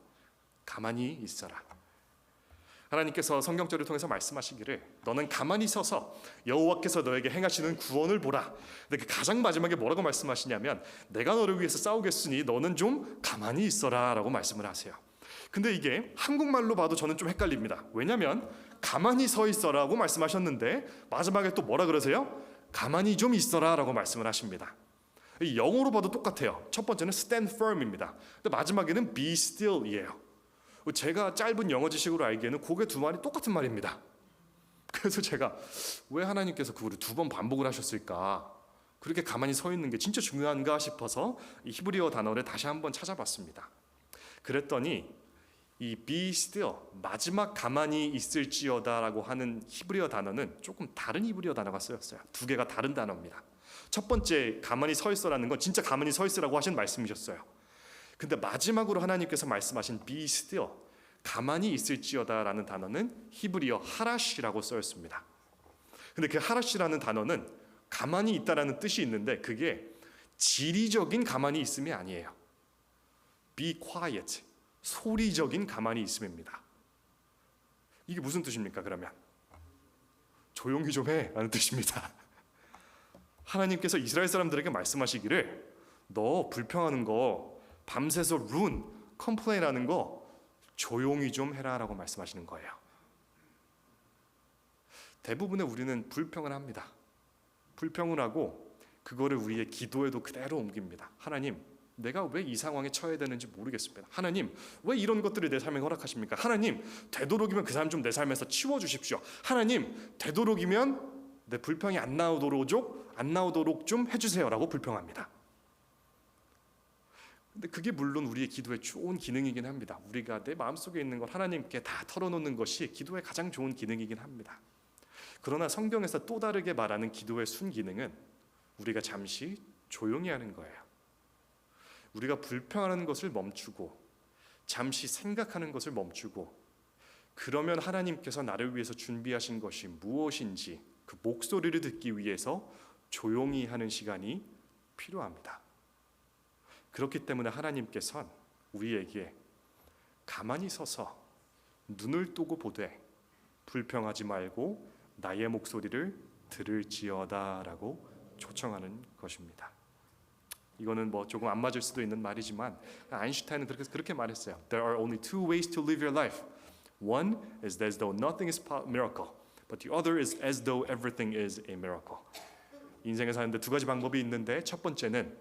가만히 있어라. 하나님께서 성경절을 통해서 말씀하시기를 너는 가만히 서서 여호와께서 너에게 행하시는 구원을 보라. 근데 그 가장 마지막에 뭐라고 말씀하시냐면 내가 너를 위해서 싸우겠으니 너는 좀 가만히 있어라 라고 말씀을 하세요. 근데 이게 한국말로 봐도 저는 좀 헷갈립니다. 왜냐하면 가만히 서 있어라고 말씀하셨는데 마지막에 또 뭐라 그러세요? 가만히 좀 있어라 라고 말씀을 하십니다. 영어로 봐도 똑같아요. 첫 번째는 stand firm입니다. 근데 마지막에는 be still이에요. 제가 짧은 영어 지식으로 알기에는 그게 두 말이 똑같은 말입니다. 그래서 제가 왜 하나님께서 그거를 두 번 반복을 하셨을까? 그렇게 가만히 서 있는 게 진짜 중요한가 싶어서 이 히브리어 단어를 다시 한번 찾아봤습니다. 그랬더니 이 be still, 마지막 가만히 있을지어다라고 하는 히브리어 단어는 조금 다른 히브리어 단어가 쓰였어요. 두 개가 다른 단어입니다. 첫 번째 가만히 서 있어라는 건 진짜 가만히 서 있으라고 하신 말씀이셨어요. 근데 마지막으로 하나님께서 말씀하신 be still, 가만히 있을지어다라는 단어는 히브리어 하라시라고 쓰였습니다. 근데 그 하라시라는 단어는 가만히 있다라는 뜻이 있는데 그게 지리적인 가만히 있음이 아니에요. be quiet, 소리적인 가만히 있음입니다. 이게 무슨 뜻입니까? 그러면 조용히 좀 해 라는 뜻입니다. 하나님께서 이스라엘 사람들에게 말씀하시기를 너 불평하는 거 밤새서 컴플레인하는 거 조용히 좀 해라라고 말씀하시는 거예요. 대부분의 우리는 불평을 합니다. 불평을 하고 그거를 우리의 기도에도 그대로 옮깁니다. 하나님, 내가 왜 이 상황에 처해야 되는지 모르겠습니다. 하나님, 왜 이런 것들을 내 삶에 허락하십니까? 하나님, 되도록이면 그 사람 좀 내 삶에서 치워주십시오. 하나님, 되도록이면 내 불평이 안 나오도록 좀 해주세요라고 불평합니다. 근데 그게 물론 우리의 기도의 좋은 기능이긴 합니다. 우리가 내 마음속에 있는 걸 하나님께 다 털어놓는 것이 기도의 가장 좋은 기능이긴 합니다. 그러나 성경에서 또 다르게 말하는 기도의 순기능은 우리가 잠시 조용히 하는 거예요. 우리가 불평하는 것을 멈추고 잠시 생각하는 것을 멈추고 그러면 하나님께서 나를 위해서 준비하신 것이 무엇인지 그 목소리를 듣기 위해서 조용히 하는 시간이 필요합니다. 그렇기 때문에 하나님께서는 우리에게 가만히 서서 눈을 뜨고 보되 불평하지 말고 나의 목소리를 들을지어다라고 초청하는 것입니다. 이거는 뭐 조금 안 맞을 수도 있는 말이지만 아인슈타인은 그렇게 말했어요. There are only two ways to live your life. One is as though nothing is a miracle, but the other is as though everything is a miracle. 인생에 사는데 두 가지 방법이 있는데 첫 번째는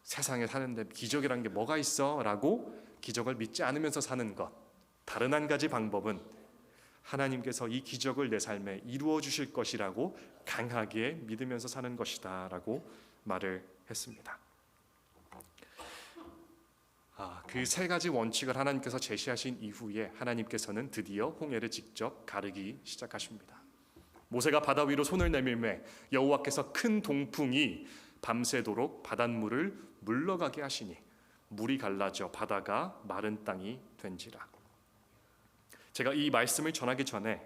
세상에 사는데 기적이라는 게 뭐가 있어? 라고 기적을 믿지 않으면서 사는 것. 다른 한 가지 방법은 하나님께서 이 기적을 내 삶에 이루어 주실 것이라고 강하게 믿으면서 사는 것이다 라고 말을 했습니다. 그 세 가지 원칙을 하나님께서 제시하신 이후에 하나님께서는 드디어 홍해를 직접 가르기 시작하십니다. 모세가 바다 위로 손을 내밀매 여호와께서 큰 동풍이 밤새도록 바닷물을 물러가게 하시니 물이 갈라져 바다가 마른 땅이 된지라. 제가 이 말씀을 전하기 전에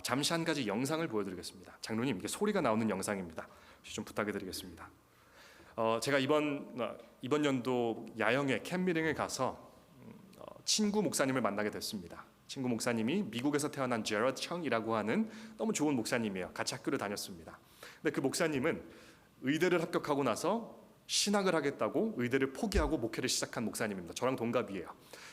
잠시 한 가지 영상을 보여드리겠습니다. 장로님, 이게 소리가 나오는 영상입니다. 좀 부탁드리겠습니다. 제가 이번 연도 야영에 캠미링을 가서 친구 목사님을 만나게 됐습니다. 친구 목사님이 미국에서 태어난 제러드 청이라고 하는 너무 좋은 목사님이에요. 같이 학교를 다녔습니다. 근데 그 목사님은 의대를 합격하고 나서 신학을 하겠다고 의대를 포기하고 목회를 시작한 목사님입니다. 저랑 동갑이에요.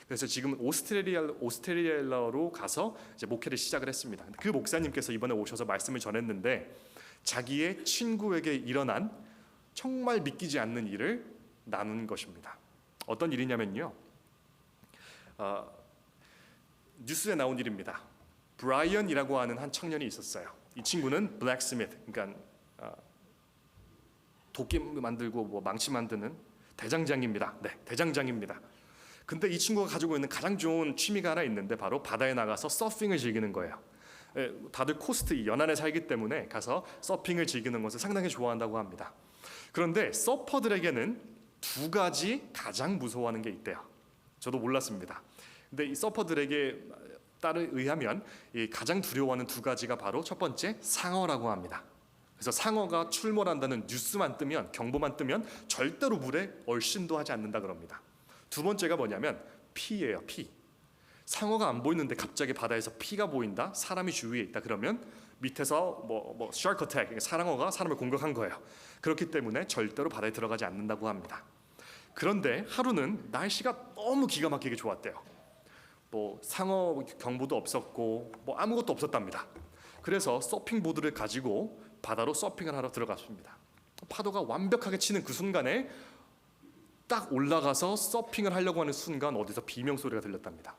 그래서 지금 오스트레일리아로 가서 이제 목회를 시작을 했습니다. 그 목사님께서 이번에 오셔서 말씀을 전했는데 자기의 친구에게 일어난 정말 믿기지 않는 일을 나눈 것입니다. 어떤 일이냐면요. 뉴스에 나온 일입니다. 브라이언이라고 하는 한 청년이 있었어요. 이 친구는 블랙스미트, 그러니까 도끼 만들고 뭐 망치 만드는 대장장입니다. 네, 대장장입니다. 근데 이 친구가 가지고 있는 가장 좋은 취미가 하나 있는데 바로 바다에 나가서 서핑을 즐기는 거예요. 다들 코스트 연안에 살기 때문에 가서 서핑을 즐기는 것을 상당히 좋아한다고 합니다. 그런데 서퍼들에게는 두 가지 가장 무서워하는 게 있대요. 저도 몰랐습니다. 근데 이 서퍼들에게 따르 의하면 이 가장 두려워하는 두 가지가 바로 첫 번째 상어라고 합니다. 그래서 상어가 출몰한다는 뉴스만 뜨면 경보만 뜨면 절대로 물에 얼씬도 하지 않는다 그럽니다. 두 번째가 뭐냐면 피예요. 피. 상어가 안 보이는데 갑자기 바다에서 피가 보인다. 사람이 주위에 있다. 그러면 밑에서 뭐 샤크 어택, 상어가 사람을 공격한 거예요. 그렇기 때문에 절대로 바다에 들어가지 않는다고 합니다. 그런데 하루는 날씨가 너무 기가 막히게 좋았대요. 뭐 상어 경보도 없었고 뭐 아무것도 없었답니다. 그래서 서핑보드를 가지고 바다로 서핑을 하러 들어갔습니다. 파도가 완벽하게 치는 그 순간에 딱 올라가서 서핑을 하려고 하는 순간 어디서 비명소리가 들렸답니다.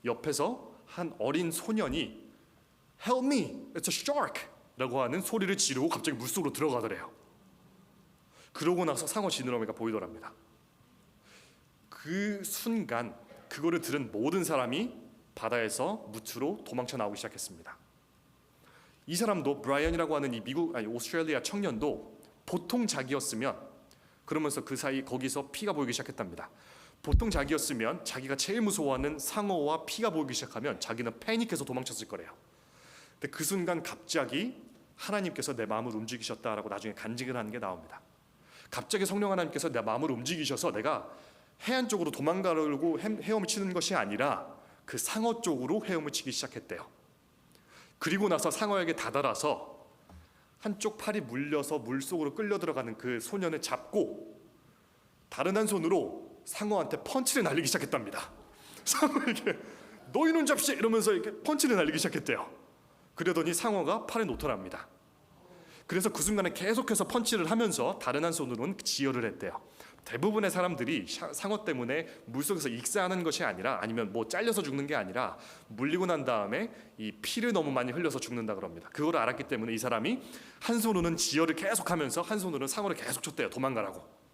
옆에서 한 어린 소년이 Help me, it's a shark! 라고 하는 소리를 지르고 갑자기 물속으로 들어가더래요. 그러고 나서 상어 지느러미가 보이더랍니다. 그 순간 그거를 들은 모든 사람이 바다에서 무트로 도망쳐 나오기 시작했습니다. 이 사람도 브라이언이라고 하는 이 오스트레일리아 청년도 보통 자기였으면 그러면서 그 사이 거기서 피가 보이기 시작했답니다. 보통 자기였으면 자기가 제일 무서워하는 상어와 피가 보이기 시작하면 자기는 패닉해서 도망쳤을 거래요. 근데 그 순간 갑자기 하나님께서 내 마음을 움직이셨다라고 나중에 간증을 하는 게 나옵니다. 갑자기 성령 하나님께서 내 마음을 움직이셔서 내가 해안 쪽으로 도망가려고 헤엄을 치는 것이 아니라 그 상어 쪽으로 헤엄을 치기 시작했대요. 그리고 나서 상어에게 다다라서 한쪽 팔이 물려서 물속으로 끌려 들어가는 그 소년을 잡고 다른 한 손으로 상어한테 펀치를 날리기 시작했답니다. 상어에게 너 이놈 잡시 이러면서 이렇게 펀치를 날리기 시작했대요. 그러더니 상어가 팔에 놓더랍니다. 그래서 그 순간에 계속해서 펀치를 하면서 다른 한 손으로는 지혈을 했대요. 대부분의 사람들이 상어 때문에 물속에서 익사하는 것이 아니라 아니면 뭐 잘려서 죽는 게 아니라 물리고 난 다음에 이 피를 너무 많이 흘려서 죽는다 그럽니다. 그걸 알았기 때문에 이 사람이 한 손으로는 지혈을 계속하면서 한 손으로는 상어를 계속 쳤대요. 도망가라고.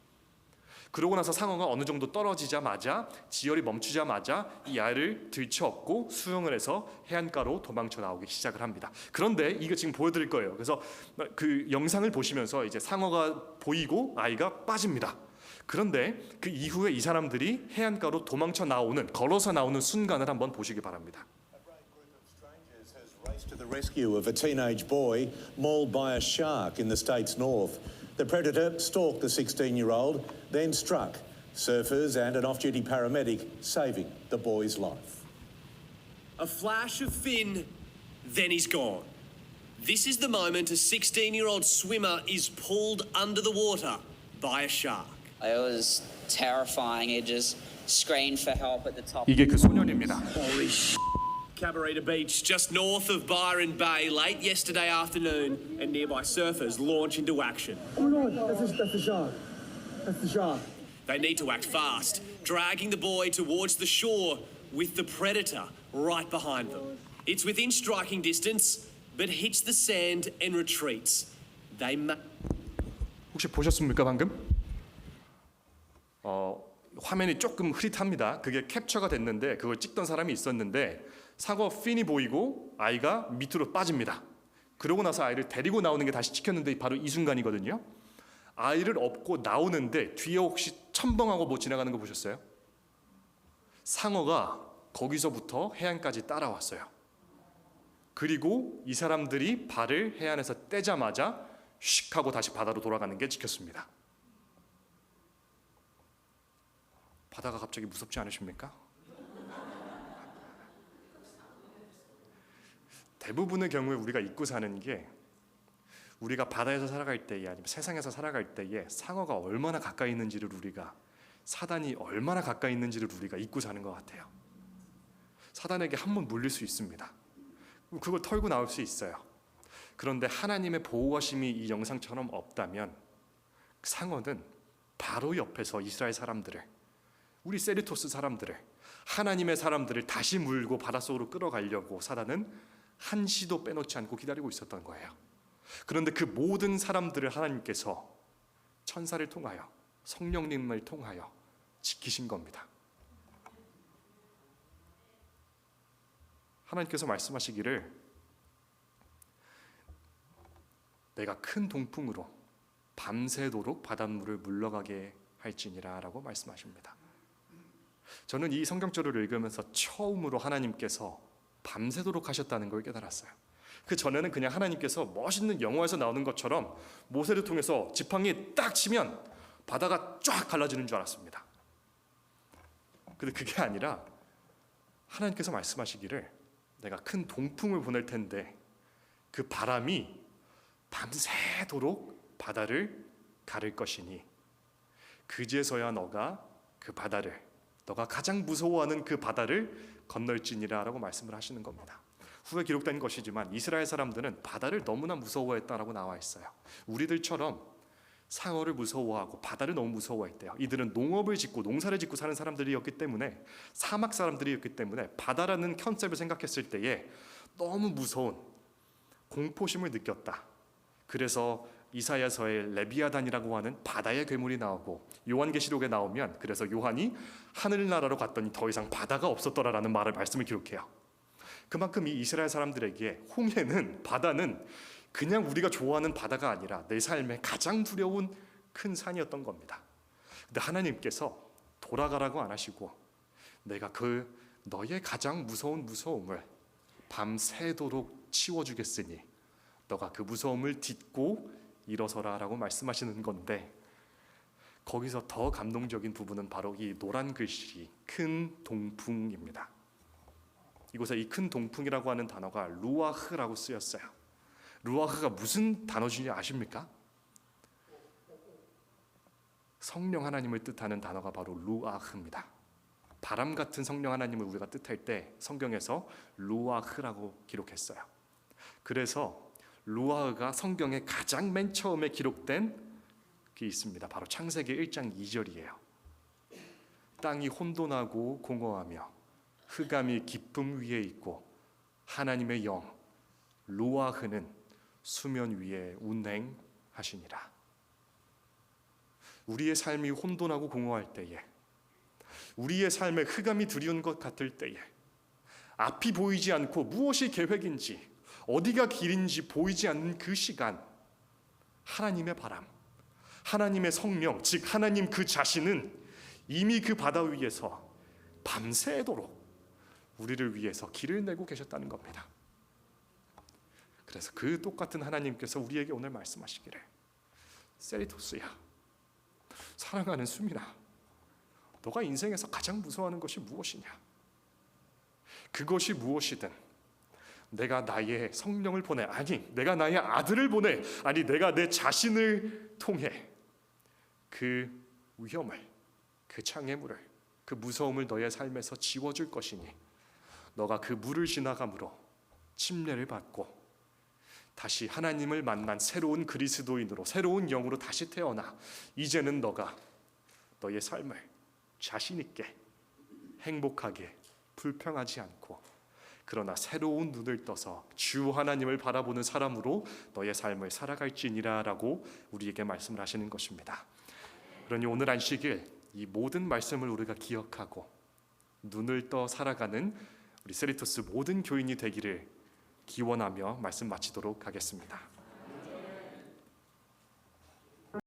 그러고 나서 상어가 어느 정도 떨어지자마자 지혈이 멈추자마자 이 알을 들쳐업고 수영을 해서 해안가로 도망쳐 나오기 시작을 합니다. 그런데 이거 지금 보여드릴 거예요. 그래서 그 영상을 보시면서 이제 상어가 보이고 아이가 빠집니다. 그런데 그 이후에 이 사람들이 해안가로 도망쳐 나오는 걸어서 나오는 순간을 한번 보시기 바랍니다. To the rescue of a teenage boy mauled by a shark in the state's north. The predator stalked the 16-year-old, then struck surfers and an off-duty paramedic, saving the boy's life. A flash of fin, then he's gone. This is the moment a 16-year-old swimmer is pulled under the water by a shark. It was terrifying. It just screamed for help at the top. 이게 그 소년입니다. Holy sh**. Cabarita Beach, just north of Byron Bay, late yesterday afternoon, and nearby surfers launch into action. Oh my God, that's the shark. That's the shark. They need to act fast, dragging the boy towards the shore with the predator right behind them. It's within striking distance, but hits the sand and retreats. 혹시 보셨습니까 방금? 화면이 조금 흐릿합니다. 그게 캡처가 됐는데 그걸 찍던 사람이 있었는데 상어 핀이 보이고 아이가 밑으로 빠집니다. 그러고 나서 아이를 데리고 나오는 게 다시 찍혔는데 바로 이 순간이거든요. 아이를 업고 나오는데 뒤에 혹시 첨벙하고 뭐 지나가는 거 보셨어요? 상어가 거기서부터 해안까지 따라왔어요. 그리고 이 사람들이 발을 해안에서 떼자마자 슉 하고 다시 바다로 돌아가는 게 찍혔습니다. 바다가 갑자기 무섭지 않으십니까? 대부분의 경우에 우리가 잊고 사는 게 우리가 바다에서 살아갈 때에 아니면 세상에서 살아갈 때에 상어가 얼마나 가까이 있는지를 우리가 사단이 얼마나 가까이 있는지를 우리가 잊고 사는 것 같아요. 사단에게 한 번 물릴 수 있습니다. 그걸 털고 나올 수 있어요. 그런데 하나님의 보호하심이 이 영상처럼 없다면 상어는 바로 옆에서 이스라엘 사람들을, 우리 세리토스 사람들을, 하나님의 사람들을 다시 물고 바닷속으로 끌어가려고 사단은 한시도 빼놓지 않고 기다리고 있었던 거예요. 그런데 그 모든 사람들을 하나님께서 천사를 통하여, 성령님을 통하여 지키신 겁니다. 하나님께서 말씀하시기를 내가 큰 동풍으로 밤새도록 바닷물을 물러가게 할지니라 라고 말씀하십니다. 저는 이 성경절을 읽으면서 처음으로 하나님께서 밤새도록 하셨다는 걸 깨달았어요. 그 전에는 그냥 하나님께서 멋있는 영화에서 나오는 것처럼 모세를 통해서 지팡이 딱 치면 바다가 쫙 갈라지는 줄 알았습니다. 근데 그게 아니라 하나님께서 말씀하시기를 내가 큰 동풍을 보낼 텐데 그 바람이 밤새도록 바다를 가를 것이니 그제서야 너가 그 바다를, 너가 가장 무서워하는 그 바다를 건널지니라 라고 말씀을 하시는 겁니다. 후에 기록된 것이지만 이스라엘 사람들은 바다를 너무나 무서워했다라고 나와 있어요. 우리들처럼 상어를 무서워하고 바다를 너무 무서워했대요. 이들은 농업을 짓고 농사를 짓고 사는 사람들이었기 때문에, 사막 사람들이었기 때문에 바다라는 컨셉을 생각했을 때에 너무 무서운 공포심을 느꼈다. 그래서 이사야서의 레비아단이라고 하는 바다의 괴물이 나오고, 요한계시록에 나오면 그래서 요한이 하늘나라로 갔더니 더 이상 바다가 없었더라라는 말씀을 기록해요. 그만큼 이 이스라엘 사람들에게 홍해는, 바다는 그냥 우리가 좋아하는 바다가 아니라 내 삶에 가장 두려운 큰 산이었던 겁니다. 근데 하나님께서 돌아가라고 안 하시고 내가 그 너의 가장 무서운 무서움을 밤새도록 치워주겠으니 너가 그 무서움을 딛고 일어서라 라고 말씀하시는 건데, 거기서 더 감동적인 부분은 바로 이 노란 글씨 큰 동풍입니다. 이곳에 이 큰 동풍이라고 하는 단어가 루아흐라고 쓰였어요. 루아흐가 무슨 단어인지 아십니까? 성령 하나님을 뜻하는 단어가 바로 루아흐입니다. 바람 같은 성령 하나님을 우리가 뜻할 때 성경에서 루아흐라고 기록했어요. 그래서 루아흐가 성경에 가장 맨 처음에 기록된 게 있습니다. 바로 창세기 1장 2절이에요. 땅이 혼돈하고 공허하며 흑암이 깊음 위에 있고 하나님의 영 루아흐는 수면 위에 운행하시니라. 우리의 삶이 혼돈하고 공허할 때에, 우리의 삶에 흑암이 두려운 것 같을 때에, 앞이 보이지 않고 무엇이 계획인지 어디가 길인지 보이지 않는 그 시간, 하나님의 바람, 하나님의 성령, 즉 하나님 그 자신은 이미 그 바다 위에서 밤새도록 우리를 위해서 길을 내고 계셨다는 겁니다. 그래서 그 똑같은 하나님께서 우리에게 오늘 말씀하시기를, 세리토스야, 사랑하는 수민아, 너가 인생에서 가장 무서워하는 것이 무엇이냐? 그것이 무엇이든 내가 나의 성령을 보내, 아니 내가 나의 아들을 보내, 아니 내가 내 자신을 통해 그 위험을, 그 장애물을, 그 무서움을 너의 삶에서 지워줄 것이니 너가 그 물을 지나감으로 침례를 받고 다시 하나님을 만난 새로운 그리스도인으로, 새로운 영으로 다시 태어나 이제는 너가 너의 삶을 자신 있게, 행복하게, 불평하지 않고 그러나 새로운 눈을 떠서 주 하나님을 바라보는 사람으로 너의 삶을 살아갈지니라 라고 우리에게 말씀을 하시는 것입니다. 그러니 오늘 안식일 이 모든 말씀을 우리가 기억하고 눈을 떠 살아가는 우리 세리토스 모든 교인이 되기를 기원하며 말씀 마치도록 하겠습니다.